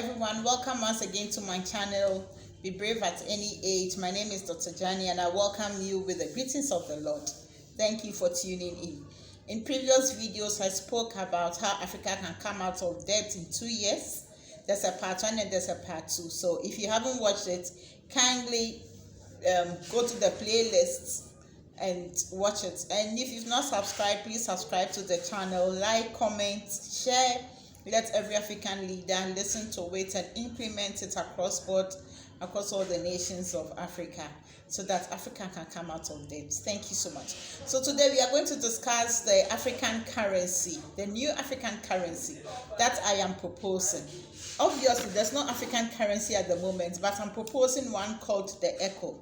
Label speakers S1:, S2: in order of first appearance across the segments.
S1: everyone, welcome once again to my channel, Be Brave at Any Age. My name is Dr. Jani and I welcome you with the greetings of the Lord. Thank you for tuning in. In previous videos, I spoke about how Africa can come out of debt in 2 years. There's a part 1 and there's a part 2. So if you haven't watched it, kindly go to the playlist and watch it. And if you've not subscribed, please subscribe to the channel, like, comment, share. Let every African leader listen to it and implement it across all the nations of Africa, so that Africa can come out of debt. Thank you so much. So today we are going to discuss the African currency, the new African currency that I am proposing. Obviously, there's no African currency at the moment, but I'm proposing one called the ECO.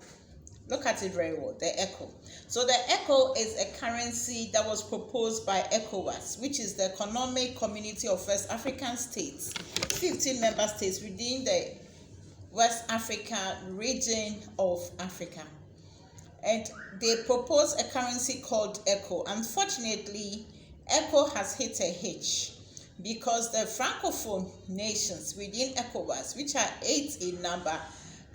S1: Look at it very well, the ECO. So the ECO is a currency that was proposed by ECOWAS, which is the Economic Community of West African States, 15 member states within the West Africa region of Africa. And they proposed a currency called ECO. Unfortunately, ECO has hit a hitch because the Francophone nations within ECOWAS, which are 8 in number,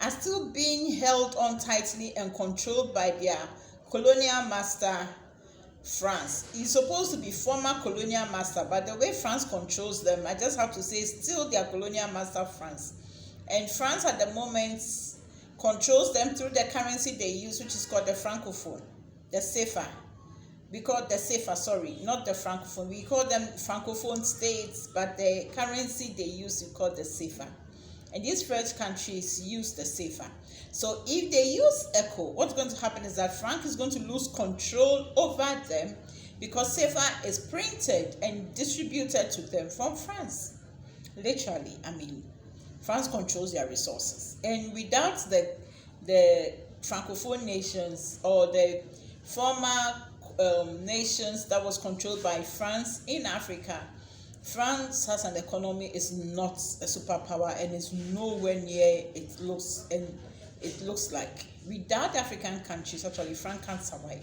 S1: are still being held on tightly and controlled by their colonial master, France. He's supposed to be former colonial master, but the way France controls them, I just have to say, still their colonial master, France. And France at the moment controls them through the currency they use, which is called the Francophone, the CFA. We call it the CFA, sorry, not the Francophone. We call them Francophone states, but the currency they use, we call the CFA. And these French countries use the CFA. So if they use ECO, what's going to happen is that France is going to lose control over them, because CFA is printed and distributed to them from France. Literally, France controls their resources. And without the Francophone nations or the former nations that was controlled by France in Africa, France as an economy is not a superpower and is nowhere near it looks like. Without African countries, actually, France can't survive.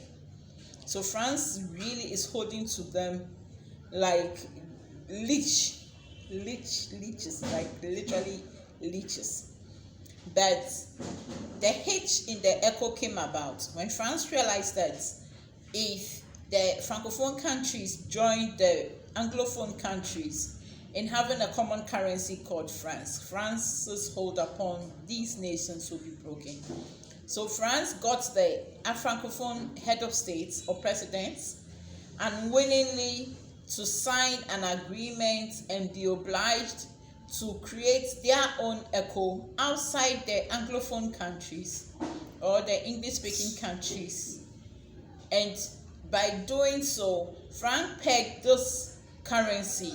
S1: So France really is holding to them like leeches, like literally leeches. But the hitch in the ECO came about when France realized that if the Francophone countries joined the Anglophone countries in having a common currency called France's hold upon these nations will be broken. So France got the Francophone head of states or presidents unwillingly to sign an agreement and be obliged to create their own ECO outside the Anglophone countries or the English-speaking countries. And by doing so, France pegged this currency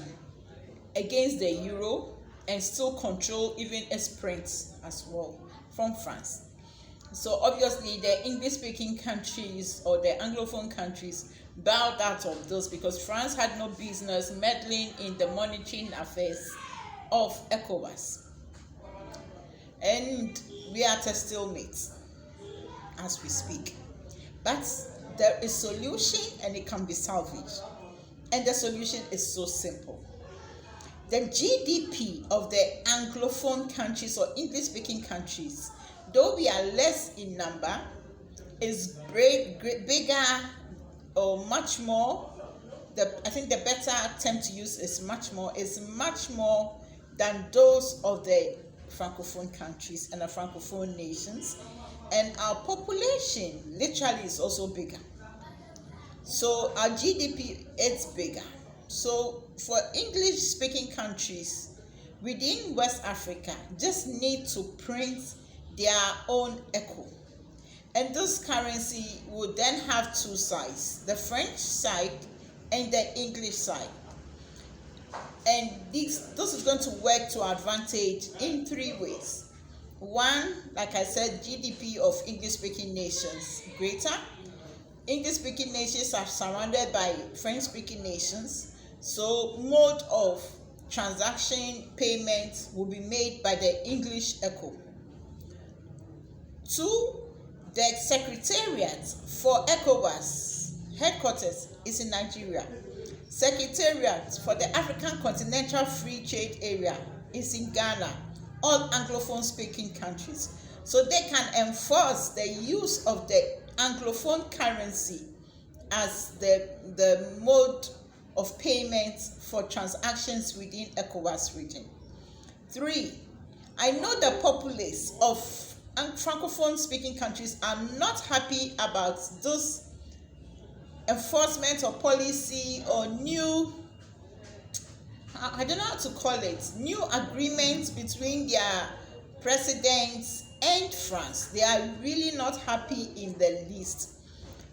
S1: against the euro and still control even its print as well from France. So obviously the English-speaking countries or the Anglophone countries bowed out of those because France had no business meddling in the monetary affairs of ECOWAS. And we are at a stalemate as we speak. But there is a solution and it can be salvaged. And the solution is so simple. The GDP of the Anglophone countries or English-speaking countries, though we are less in number, is bigger or much more. I think the better term to use is much more than those of the Francophone countries and the Francophone nations. And our population literally is also bigger. So our GDP is bigger. So for English-speaking countries within West Africa, just need to print their own ECO. And this currency would then have 2 sides, the French side and the English side. And this is going to work to advantage in 3 ways. 1, like I said, GDP of English-speaking nations greater. English-speaking nations are surrounded by French-speaking nations, so mode of transaction payment will be made by the English ECO. 2, the secretariat for ECOWAS headquarters is in Nigeria. Secretariat for the African Continental Free Trade Area is in Ghana, all Anglophone speaking countries. So they can enforce the use of the Anglophone currency as the mode of payment for transactions within ECOWAS region. 3. I know the populace of Francophone speaking countries are not happy about this enforcement or policy or new, I don't know how to call it, new agreement between their presidents and France. They are really not happy in the least.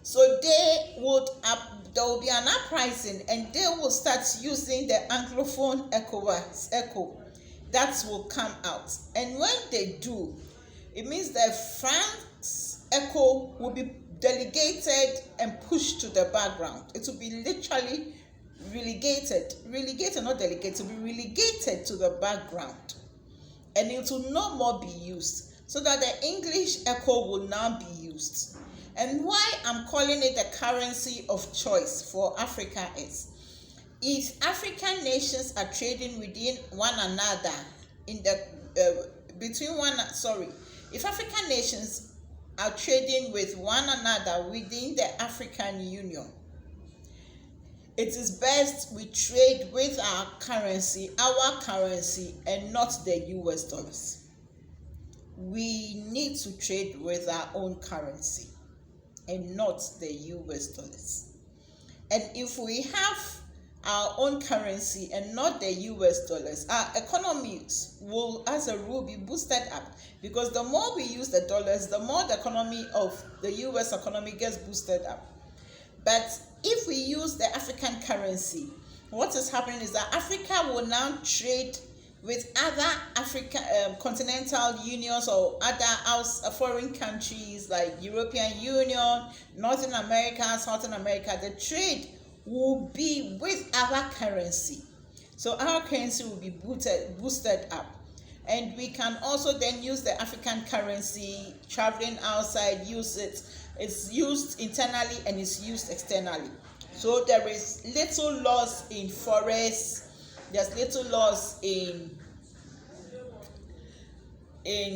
S1: So there will be an uprising, and they will start using the Anglophone ECO that will come out. And when they do, it means that France ECO will be delegated and pushed to the background. It will be literally relegated, not delegated, to be relegated to the background, and it will no more be used, so that the English ECO will now be used. And why I'm calling it the currency of choice for Africa is, if African nations are trading within one another if African nations are trading with one another within the African Union, it is best we trade with our currency, and not the US dollars. We need to trade with our own currency and not the US dollars. And if we have our own currency and not the US dollars, our economies will, as a rule, be boosted up, because the more we use the dollars, the more the economy of the US economy gets boosted up. But if we use the African currency, what is happening is that Africa will now trade with other African continental unions or other foreign countries like European Union, Northern America, Southern America. The trade will be with our currency. So our currency will be boosted up. And we can also then use the African currency, traveling outside, use it. It's used internally and it's used externally. So there is little loss in forests, there's little loss in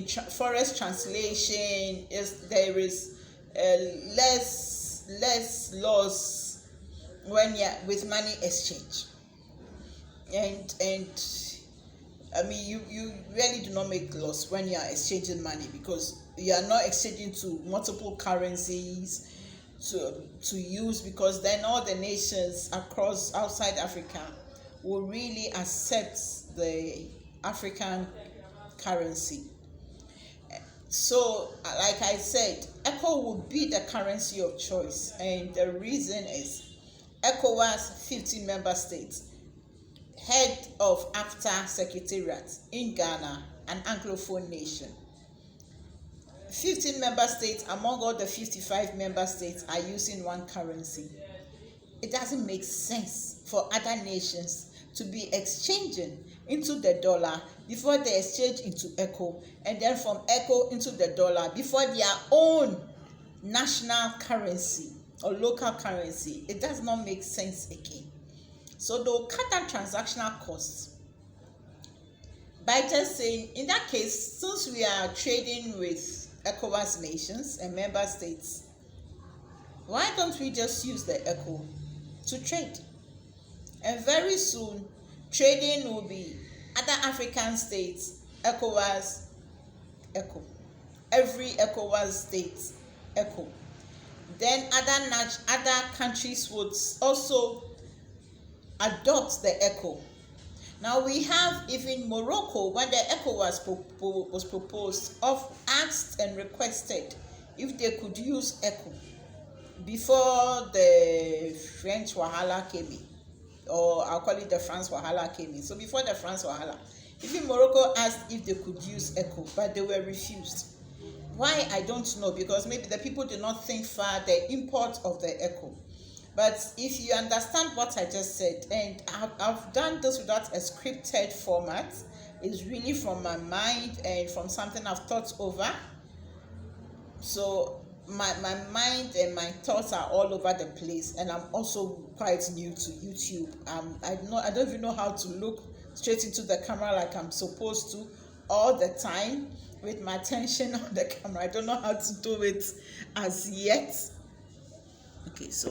S1: forest translation, there is less loss when you're with money exchange. And I mean, you really do not make loss when you are exchanging money, because you are not exchanging to multiple currencies to use, because then all the nations outside Africa will really accept the African currency. So, like I said, ECO will be the currency of choice, and the reason is ECOWAS 15 member states, head of AFTA Secretariat in Ghana, an Anglophone nation. 15 member states among all the 55 member states are using one currency. It doesn't make sense for other nations to be exchanging into the dollar before they exchange into ECO, and then from ECO into the dollar before their own national currency or local currency. It does not make sense again. So they'll cut down transactional costs by just saying, in that case, since we are trading with ECOWAS nations and member states, why don't we just use the ECO to trade? And very soon, trading will be other African states, ECOWAS, ECO. Every ECOWAS state, ECO. Then other countries would also adopt the ECO. Now we have even Morocco, when the ECO was proposed, asked and requested if they could use ECO before the French Wahala came in, or I'll call it the France Wahala came in. So before the France Wahala, even Morocco asked if they could use ECO, but they were refused. Why, I don't know, because maybe the people did not think far the import of the ECO. But if you understand what I just said, and I've done this without a scripted format, it's really from my mind and from something I've thought over. So my mind and my thoughts are all over the place, and I'm also quite new to YouTube. I don't even know how to look straight into the camera like I'm supposed to all the time with my attention on the camera. I don't know how to do it as yet. Okay, so